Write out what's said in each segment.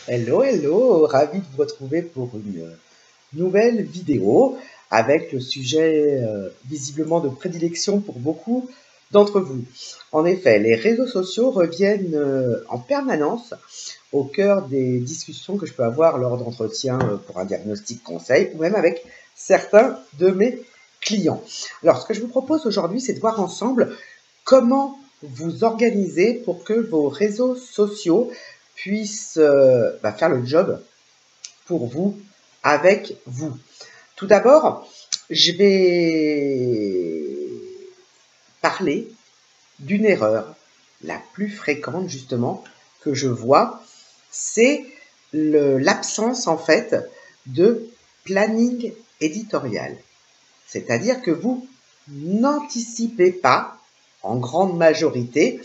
Hello, hello, ravi de vous retrouver pour une nouvelle vidéo avec le sujet visiblement de prédilection pour beaucoup d'entre vous. En effet, les réseaux sociaux reviennent en permanence au cœur des discussions que je peux avoir lors d'entretiens pour un diagnostic conseil ou même avec certains de mes clients. Alors, ce que je vous propose aujourd'hui, c'est de voir ensemble comment vous organiser pour que vos réseaux sociaux puissent faire le job pour vous, avec vous. Tout d'abord, je vais parler d'une erreur la plus fréquente justement que je vois, c'est l'absence en fait de planning éditorial. C'est-à-dire que vous n'anticipez pas, en grande majorité,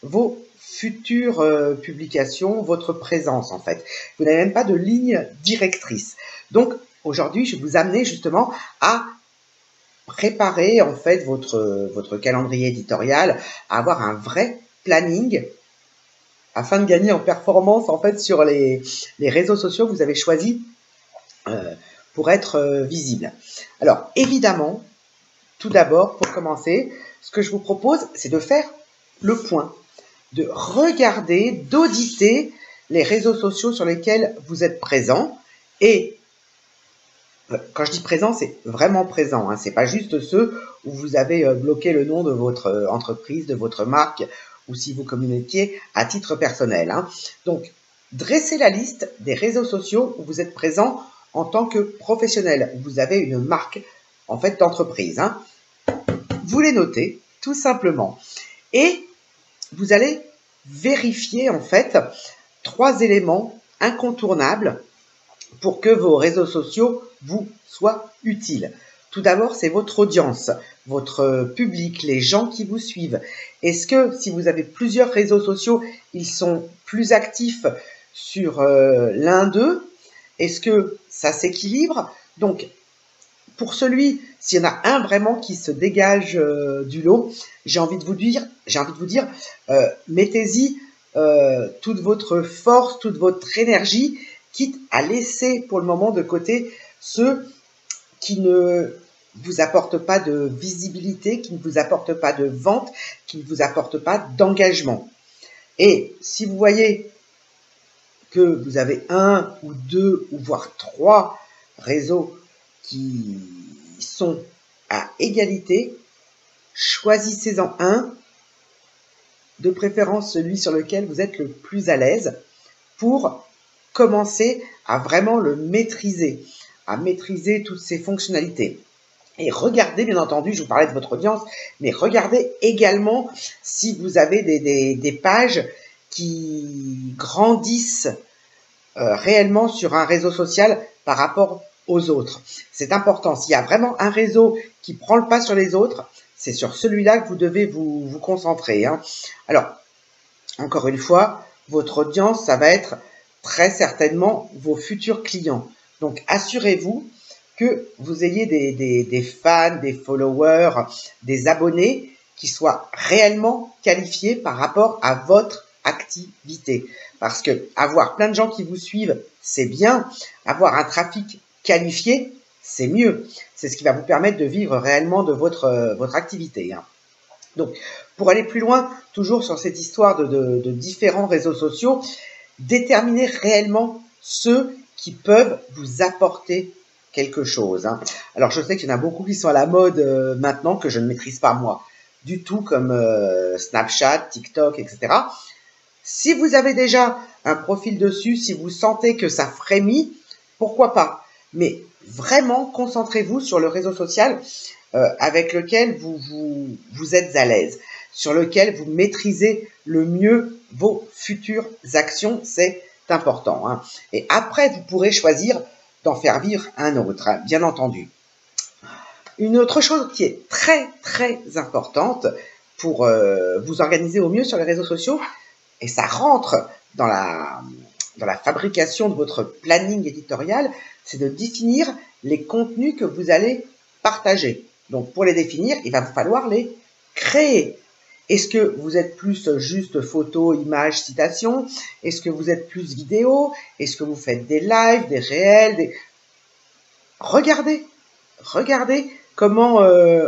vos futures publications, votre présence en fait. Vous n'avez même pas de ligne directrice. Donc aujourd'hui, je vais vous amener justement à préparer en fait votre calendrier éditorial, à avoir un vrai planning afin de gagner en performance en fait sur les réseaux sociaux que vous avez choisis pour être visible. Alors évidemment, tout d'abord, pour commencer, ce que je vous propose, c'est de faire le point, de regarder, d'auditer les réseaux sociaux sur lesquels vous êtes présent. Et quand je dis présent, c'est vraiment présent, hein, c'est pas juste ceux où vous avez bloqué le nom de votre entreprise, de votre marque, ou si vous communiquiez à titre personnel. Hein. Donc, dressez la liste des réseaux sociaux où vous êtes présent en tant que professionnel, où vous avez une marque en fait d'entreprise. Hein. Vous les notez tout simplement et vous allez vérifier en fait 3 éléments incontournables pour que vos réseaux sociaux vous soient utiles. Tout d'abord, c'est votre audience, votre public, les gens qui vous suivent. Est-ce que si vous avez plusieurs réseaux sociaux, ils sont plus actifs sur l'un d'eux? Est-ce que ça s'équilibre? Donc, pour celui, s'il y en a un vraiment qui se dégage du lot, j'ai envie de vous dire, mettez-y toute votre force, toute votre énergie, quitte à laisser pour le moment de côté ceux qui ne vous apportent pas de visibilité, qui ne vous apportent pas de vente, qui ne vous apportent pas d'engagement. Et si vous voyez que vous avez 1 ou 2 ou voire 3 réseaux qui sont à égalité, choisissez-en un, de préférence celui sur lequel vous êtes le plus à l'aise, pour commencer à vraiment le maîtriser, à maîtriser toutes ses fonctionnalités. Et regardez, bien entendu, je vous parlais de votre audience, mais regardez également si vous avez des pages qui grandissent réellement sur un réseau social par rapport aux autres. C'est important. S'il y a vraiment un réseau qui prend le pas sur les autres, c'est sur celui-là que vous devez vous concentrer. Hein. Alors, encore une fois, votre audience, ça va être très certainement vos futurs clients. Donc, assurez-vous que vous ayez des fans, des followers, des abonnés qui soient réellement qualifiés par rapport à votre activité. Parce que avoir plein de gens qui vous suivent, c'est bien. Avoir un trafic qualifié, c'est mieux. C'est ce qui va vous permettre de vivre réellement de votre activité. Hein. Donc, pour aller plus loin, toujours sur cette histoire de différents réseaux sociaux, déterminez réellement ceux qui peuvent vous apporter quelque chose. Hein. Alors, je sais qu'il y en a beaucoup qui sont à la mode maintenant que je ne maîtrise pas moi du tout, comme Snapchat, TikTok, etc. Si vous avez déjà un profil dessus, si vous sentez que ça frémit, pourquoi pas? Mais vraiment, concentrez-vous sur le réseau social avec lequel vous êtes à l'aise, sur lequel vous maîtrisez le mieux vos futures actions, c'est important. Hein. Et après, vous pourrez choisir d'en faire vivre un autre, hein, bien entendu. Une autre chose qui est très, très importante pour vous organiser au mieux sur les réseaux sociaux, et ça rentre dans la fabrication de votre planning éditorial, c'est de définir les contenus que vous allez partager. Donc, pour les définir, il va falloir les créer. Est-ce que vous êtes plus juste photo, image, citation? Est-ce que vous êtes plus vidéo? Est-ce que vous faites des lives, des réels, Regardez, regardez comment,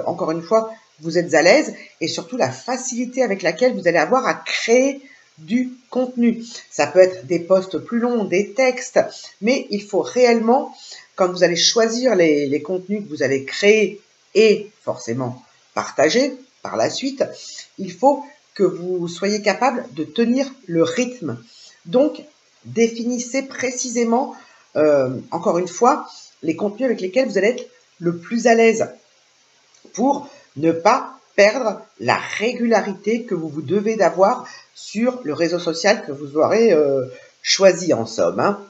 encore une fois, vous êtes à l'aise et surtout la facilité avec laquelle vous allez avoir à créer du contenu. Ça peut être des posts plus longs, des textes, mais il faut réellement, quand vous allez choisir les contenus que vous allez créer et forcément partager par la suite, il faut que vous soyez capable de tenir le rythme. Donc, définissez précisément, encore une fois, les contenus avec lesquels vous allez être le plus à l'aise pour ne pas perdre la régularité que vous devez d'avoir sur le réseau social que vous aurez choisi en somme. Hein.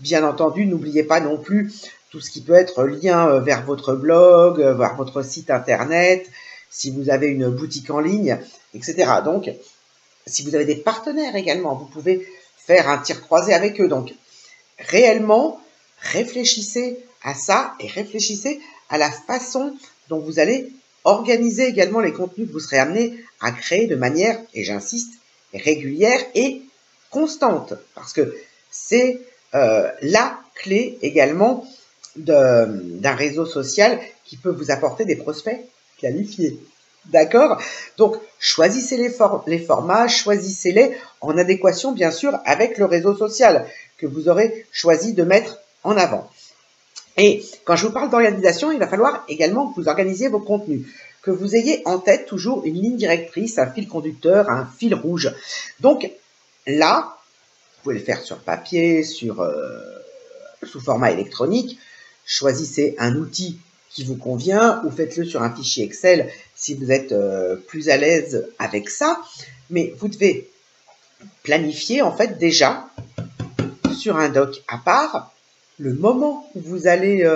Bien entendu, n'oubliez pas non plus tout ce qui peut être lien vers votre blog, vers votre site internet, si vous avez une boutique en ligne, etc. Donc, si vous avez des partenaires également, vous pouvez faire un tir croisé avec eux. Donc, réellement, réfléchissez à ça et réfléchissez à la façon dont vous allez organiser également les contenus que vous serez amené à créer de manière, et j'insiste, régulière et constante. Parce que c'est la clé également d'un réseau social qui peut vous apporter des prospects qualifiés. D'accord? Donc, choisissez les formats, choisissez-les en adéquation, bien sûr, avec le réseau social que vous aurez choisi de mettre en avant. Et quand je vous parle d'organisation, il va falloir également que vous organisiez vos contenus, que vous ayez en tête toujours une ligne directrice, un fil conducteur, un fil rouge. Donc là, vous pouvez le faire sur papier, sous format électronique. Choisissez un outil qui vous convient ou faites-le sur un fichier Excel si vous êtes plus à l'aise avec ça. Mais vous devez planifier en fait déjà sur un doc à part le moment où vous allez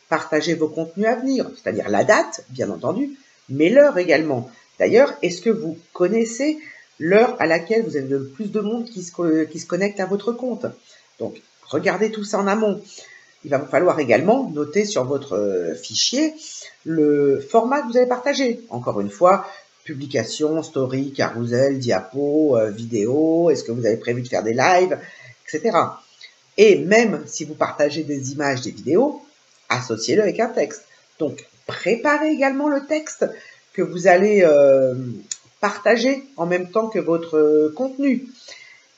partager vos contenus à venir, c'est-à-dire la date, bien entendu, mais l'heure également. D'ailleurs, est-ce que vous connaissez l'heure à laquelle vous avez le plus de monde qui se connecte à votre compte? Donc, regardez tout ça en amont. Il va vous falloir également noter sur votre fichier le format que vous allez partager. Encore une fois, publication, story, carousel, diapo, vidéo, est-ce que vous avez prévu de faire des lives, etc. Et même si vous partagez des images, des vidéos, associez-le avec un texte. Donc, préparez également le texte que vous allez partager en même temps que votre contenu.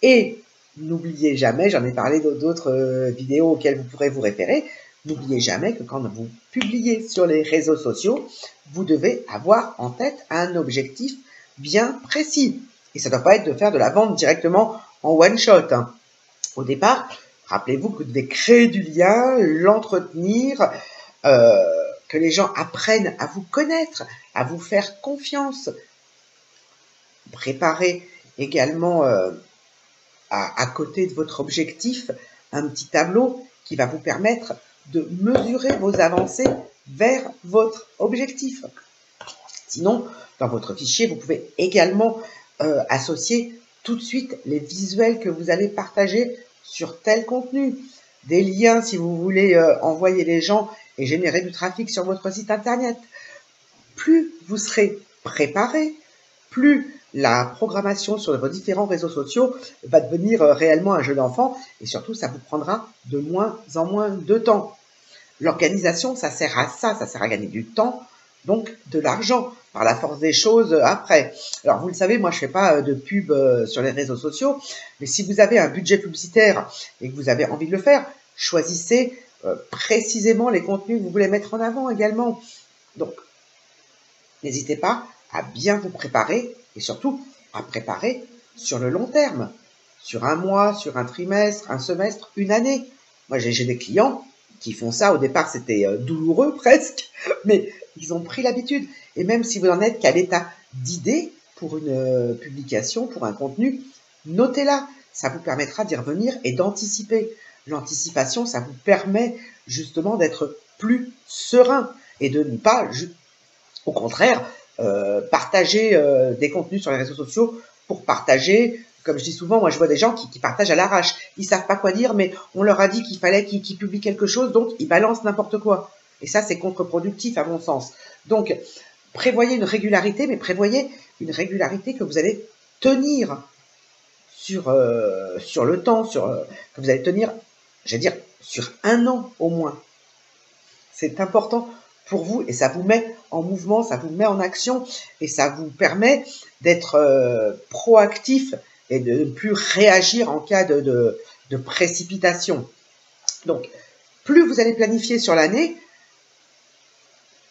Et n'oubliez jamais, j'en ai parlé d'autres vidéos auxquelles vous pourrez vous référer, n'oubliez jamais que quand vous publiez sur les réseaux sociaux, vous devez avoir en tête un objectif bien précis. Et ça ne doit pas être de faire de la vente directement en one shot. Hein. Au départ, rappelez-vous que vous devez créer du lien, l'entretenir, que les gens apprennent à vous connaître, à vous faire confiance. Préparez également à côté de votre objectif un petit tableau qui va vous permettre de mesurer vos avancées vers votre objectif. Sinon, dans votre fichier, vous pouvez également associer tout de suite les visuels que vous allez partager sur tel contenu. Des liens si vous voulez envoyer les gens et générer du trafic sur votre site internet. Plus vous serez préparé, plus la programmation sur vos différents réseaux sociaux va devenir réellement un jeu d'enfant et surtout ça vous prendra de moins en moins de temps. L'organisation, ça sert à ça sert à gagner du temps, donc de l'argent, par la force des choses après. Alors vous le savez, moi je fais pas de pub sur les réseaux sociaux, mais si vous avez un budget publicitaire et que vous avez envie de le faire, choisissez précisément les contenus que vous voulez mettre en avant également. Donc, n'hésitez pas à bien vous préparer et surtout à préparer sur le long terme, sur un mois, sur un trimestre, un semestre, une année. Moi, j'ai des clients qui font ça. Au départ, c'était douloureux presque, mais ils ont pris l'habitude. Et même si vous n'en êtes qu'à l'état d'idée pour une publication, pour un contenu, notez-la. Ça vous permettra d'y revenir et d'anticiper. L'anticipation, ça vous permet justement d'être plus serein et de ne pas, au contraire, partager des contenus sur les réseaux sociaux pour partager. Comme je dis souvent, moi je vois des gens qui partagent à l'arrache. Ils savent pas quoi dire, mais on leur a dit qu'il fallait qu'ils publient quelque chose, donc ils balancent n'importe quoi. Et ça, c'est contre-productif à mon sens. Donc, prévoyez une régularité, mais prévoyez une régularité que vous allez tenir sur le temps, que vous allez tenir, j'allais dire, sur un an au moins. C'est important pour vous et ça vous met en mouvement, ça vous met en action et ça vous permet d'être proactif et de ne plus réagir en cas de précipitation. Donc, plus vous allez planifier sur l'année,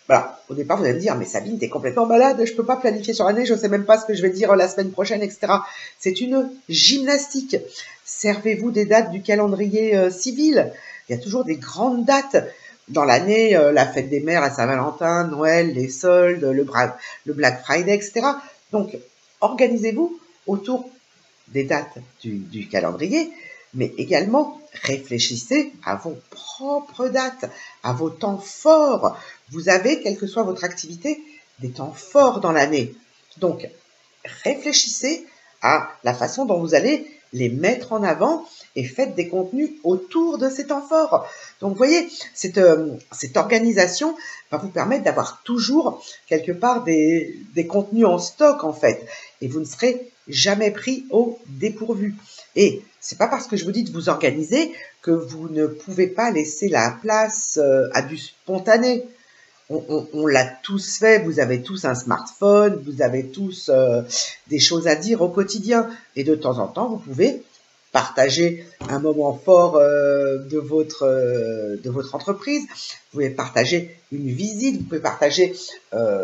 voilà, au départ, vous allez me dire, mais Sabine, t'es complètement malade, je peux pas planifier sur l'année, je sais même pas ce que je vais dire la semaine prochaine, etc. C'est une gymnastique. Servez-vous des dates du calendrier civil. Il y a toujours des grandes dates dans l'année, la fête des mères, la Saint-Valentin, Noël, les soldes, le Black Friday, etc. Donc, organisez-vous autour des dates du calendrier, mais également réfléchissez à vos propres dates, à vos temps forts. Vous avez, quelle que soit votre activité, des temps forts dans l'année. Donc, réfléchissez à la façon dont vous allez les mettre en avant et faites des contenus autour de ces temps forts. Donc, vous voyez, cette organisation va vous permettre d'avoir toujours quelque part des contenus en stock, en fait. Et vous ne serez jamais pris au dépourvu. Et c'est pas parce que je vous dis de vous organiser que vous ne pouvez pas laisser la place à du spontané. On l'a tous fait, vous avez tous un smartphone, vous avez tous des choses à dire au quotidien. Et de temps en temps, vous pouvez partager un moment fort de votre entreprise. Vous pouvez partager une visite, vous pouvez partager,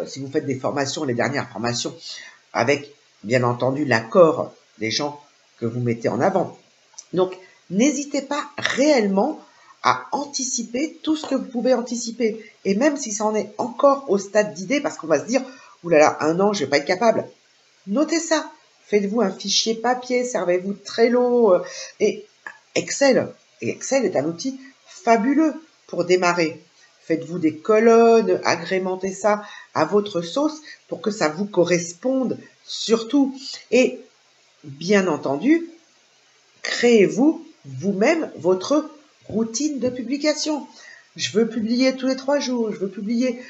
si vous faites des formations, les dernières formations, avec bien entendu l'accord des gens que vous mettez en avant. Donc, n'hésitez pas réellement à anticiper tout ce que vous pouvez anticiper. Et même si ça en est encore au stade d'idée, parce qu'on va se dire, oulala, un an, je ne vais pas être capable. Notez ça. Faites-vous un fichier papier, servez-vous de Trello et Excel. Et Excel est un outil fabuleux pour démarrer. Faites-vous des colonnes, agrémentez ça à votre sauce pour que ça vous corresponde surtout. Et bien entendu, créez-vous vous-même votre routine de publication. Je veux publier tous les 3 jours, je veux publier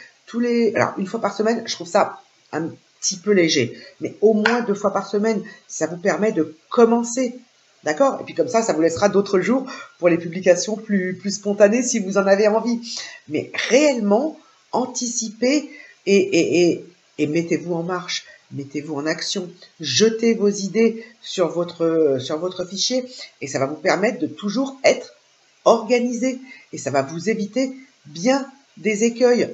alors, une fois par semaine, je trouve ça un petit peu léger, mais au moins 2 fois par semaine, ça vous permet de commencer, d'accord? Et puis comme ça vous laissera d'autres jours pour les publications plus spontanées si vous en avez envie. Mais réellement, anticipez et mettez-vous en marche. Mettez-vous en action, jetez vos idées sur votre fichier et ça va vous permettre de toujours être organisé et ça va vous éviter bien des écueils.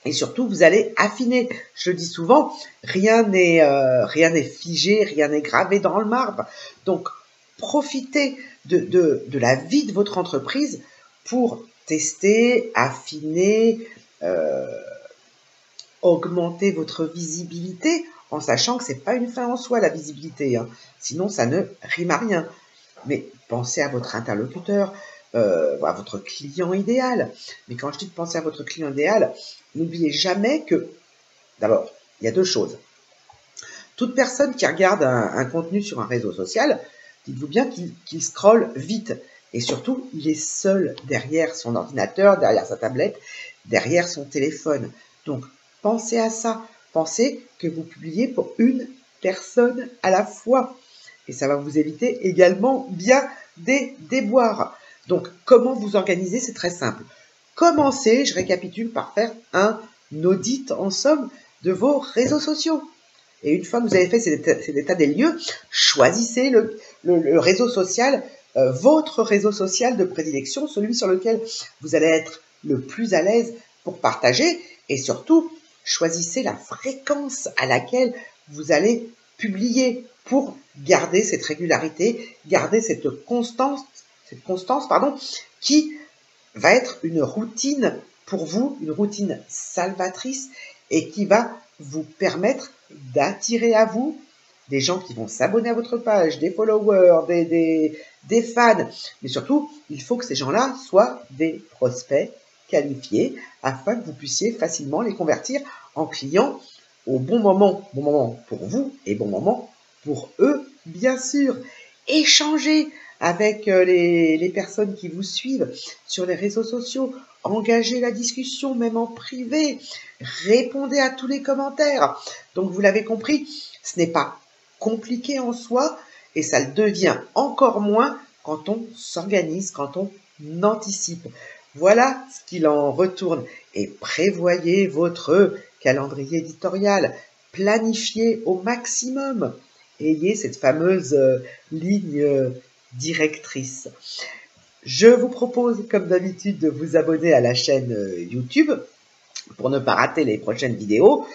Et surtout, vous allez affiner. Je le dis souvent, rien n'est figé, rien n'est gravé dans le marbre. Donc, profitez de la vie de votre entreprise pour tester, affiner, augmenter votre visibilité en sachant que c'est pas une fin en soi la visibilité, hein. Sinon ça ne rime à rien. Mais pensez à votre interlocuteur, à votre client idéal. Mais quand je dis de penser à votre client idéal, n'oubliez jamais que, d'abord, il y a 2 choses. Toute personne qui regarde un contenu sur un réseau social, dites-vous bien qu'il scrolle vite. Et surtout, il est seul derrière son ordinateur, derrière sa tablette, derrière son téléphone. Donc, pensez à ça. Pensez que vous publiez pour une personne à la fois. Et ça va vous éviter également bien des déboires. Donc, comment vous organiser? C'est très simple. Commencez, je récapitule, par faire un audit en somme de vos réseaux sociaux. Et une fois que vous avez fait cet état des lieux, choisissez le réseau social, votre réseau social de prédilection, celui sur lequel vous allez être le plus à l'aise pour partager. Et surtout, choisissez la fréquence à laquelle vous allez publier pour garder cette régularité, garder cette constance, qui va être une routine pour vous, une routine salvatrice et qui va vous permettre d'attirer à vous des gens qui vont s'abonner à votre page, des followers, des fans. Mais surtout, il faut que ces gens-là soient des prospects qualifiés afin que vous puissiez facilement les convertir en clients au bon moment. Bon moment pour vous et bon moment pour eux, bien sûr. Échangez avec les personnes qui vous suivent sur les réseaux sociaux. Engagez la discussion, même en privé. Répondez à tous les commentaires. Donc, vous l'avez compris, ce n'est pas compliqué en soi et ça le devient encore moins quand on s'organise, quand on anticipe. Voilà ce qu'il en retourne. Et prévoyez votre calendrier éditorial. Planifiez au maximum. Ayez cette fameuse ligne directrice. Je vous propose, comme d'habitude, de vous abonner à la chaîne YouTube pour ne pas rater les prochaines vidéos.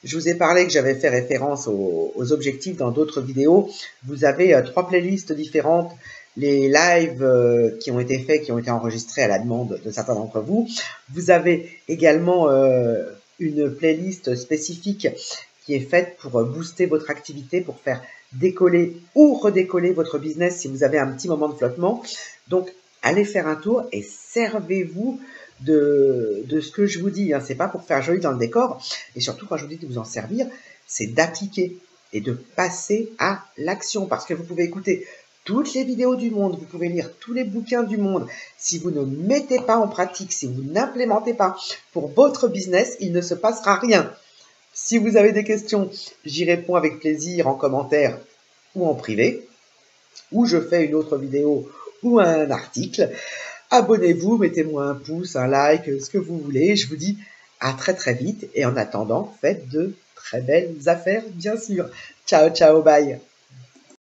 Je vous ai parlé que j'avais fait référence aux objectifs dans d'autres vidéos. Vous avez 3 playlists différentes. Les lives qui ont été faits, qui ont été enregistrés à la demande de certains d'entre vous. Vous avez également une playlist spécifique qui est faite pour booster votre activité, pour faire décoller ou redécoller votre business si vous avez un petit moment de flottement. Donc, allez faire un tour et servez-vous de ce que je vous dis. C'est pas pour faire joli dans le décor. Et surtout, quand je vous dis de vous en servir, c'est d'appliquer et de passer à l'action. Parce que vous pouvez écouter toutes les vidéos du monde, vous pouvez lire tous les bouquins du monde. Si vous ne mettez pas en pratique, si vous n'implémentez pas pour votre business, il ne se passera rien. Si vous avez des questions, j'y réponds avec plaisir en commentaire ou en privé, ou je fais une autre vidéo ou un article. Abonnez-vous, mettez-moi un pouce, un like, ce que vous voulez. Je vous dis à très très vite et en attendant, faites de très belles affaires, bien sûr. Ciao, ciao, bye.